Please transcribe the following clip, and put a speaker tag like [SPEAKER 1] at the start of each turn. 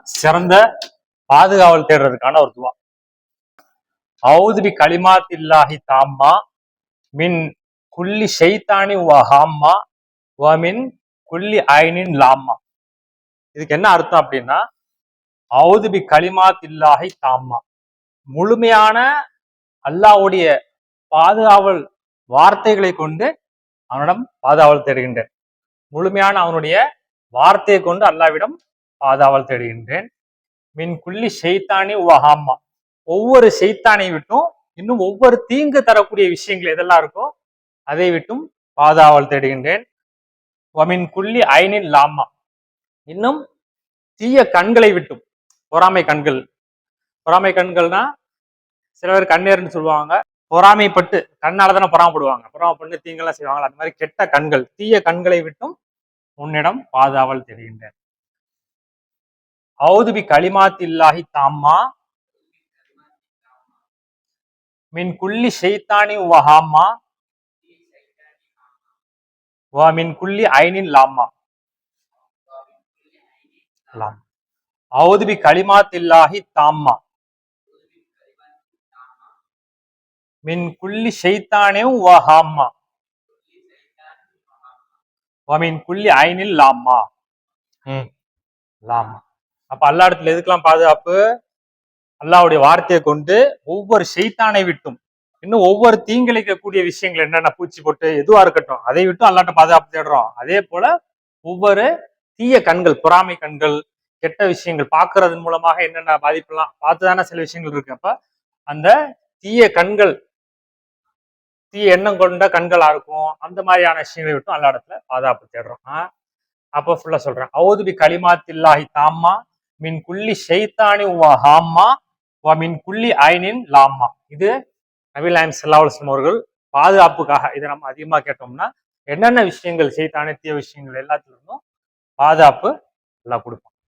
[SPEAKER 1] சிறந்த பாதுகாவல் தேடுறதுக்கான ஒரு துவா. அவுது பி கலிமாத்தில்லாஹி தாம்மா மின் குல்லி ஷைத்தானி வஹாம்மா வமின் குல்லி ஐனின் லாம்மா. இதுக்கு என்ன அர்த்தம் அப்படின்னா, அவுது பி கலிமாத்தில்லாஹி தாம்மா, முழுமையான அல்லாஹ்வுடைய பாதுகாவல் வார்த்தைகளை கொண்டு அவனிடம் பாதுகாவல் தேடுகின்றேன். முழுமையான அவனுடைய வார்த்தையை கொண்டு அல்லாவிடம் பாதுகாவல் தேடுகின்றேன். மின் குல்லி ஷைத்தானி வஹாம்மா, ஒவ்வொரு ஷைத்தானை விட்டும், இன்னும் ஒவ்வொரு தீங்கு தரக்கூடிய விஷயங்கள் எதெல்லாம் இருக்கோ அதை விட்டும் பாதுகாவல் தேடுகின்றேன். வமின் குல்லி ஐனின் லாம்மா, இன்னும் தீய கண்களை விட்டும், பொறாமை கண்கள். பொறாமை கண்கள்னா சில பேர் கண்ணேர்னு சொல்லுவாங்க, பொறாமைப்பட்டு கண்ணால பொறாமப்படுவாங்க, பொறாமப்பட்டு தீங்கெல்லாம் செய்வாங்க. அந்த மாதிரி கெட்ட கண்கள், தீய கண்களை விட்டும் உன்னிடம் பாதுகாவல் தெரிகின்றேன். அவுது பி கலிமாத்தில்லாஹி தாம்மா மின் குல்லி ஷைத்தானி வஹாம்மா வ மின் குல்லி ஐனின் லாம்மா. அவுது பி கலிமாத்தில்லாஹி தாம்மா மின் குல்லி ஷைத்தானி வஹாம்மா வமின் குல்லி ஐனில் லாம்மா. லாம்மா. அப்ப அல்லா இடத்துல எதுக்கெல்லாம் பாதுகாப்பு? அல்லாஹ்வுடைய வார்த்தையை கொண்டு ஒவ்வொரு ஷைத்தானை விட்டும், இன்னும் ஒவ்வொரு தீங்கிழைக்கக்கூடிய விஷயங்கள் என்னென்ன பூச்சி போட்டு எதுவா இருக்கட்டும் அதை விட்டும் அல்லாட்ட பாதுகாப்பு தேடுறோம். அதே போல ஒவ்வொரு தீய கண்கள், பொறாமை கண்கள், கெட்ட விஷயங்கள் பார்க்கறதன் மூலமாக என்னென்ன பாதிப்பெல்லாம் பார்த்துதானே சில விஷயங்கள் இருக்கு. அப்ப அந்த தீய கண்கள், தீய எண்ணம் கொண்ட கண்களா இருக்கும், அந்த மாதிரியான விஷயங்களை விட்டும் அல்லா இடத்துல பாதுகாப்பு தேடுறோம். அப்போ ஃபுல்லா சொல்றேன். அவுது பி கலிமாத்தில்லாஹி தாம்மா மின் குல்லி ஷைத்தானி வஹாம்மா வ மின் குல்லி ஐனின் லாம்மா. இது நபிகள் நாயகம் ஸல்லல்லாஹு அலைஹி வஸல்லம் அவர்கள் பாதுகாப்புக்காக இதை நம்ம அதிகமா கேட்டோம்னா என்னென்ன விஷயங்கள், ஷைத்தானி தீய விஷயங்கள் எல்லாத்துல இருந்தும் பாதுகாப்பு எல்லாம் கொடுப்போம்.